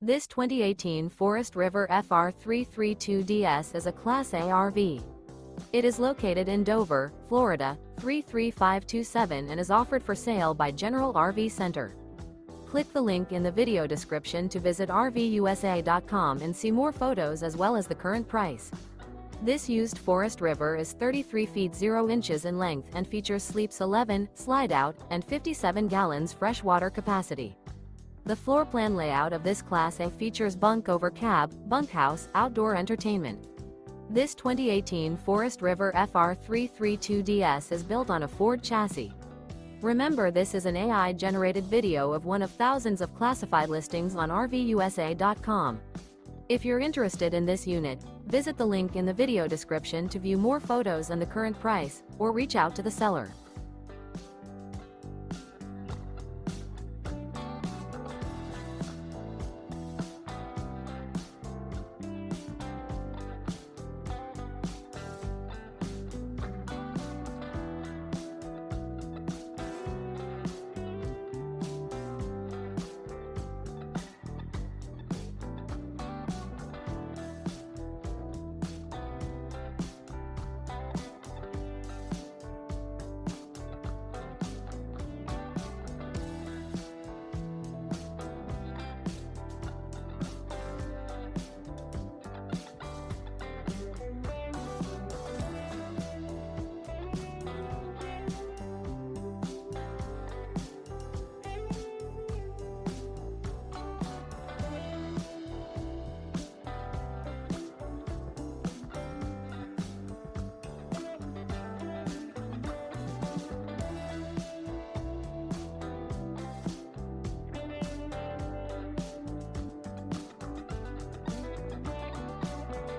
This 2018 Forest River FR3 32DS is a Class A RV. It is located in Dover, Florida, 33527 and is offered for sale by General RV Center. Click the link in the video description to visit RVUSA.com and see more photos as well as the current price. This used Forest River is 33 feet 0 inches in length and features sleeps 11, Slideout, and 57 gallons freshwater capacity. The floor plan layout of this Class A features Bunk Over Cab, Bunkhouse, outdoor entertainment. This 2018 Forest River FR3 32DS is built on a Ford chassis. Remember, this is an AI-generated video of one of thousands of classified listings on RVUSA.com. If you're interested in this unit, visit the link in the video description to view more photos and the current price, or reach out to the seller.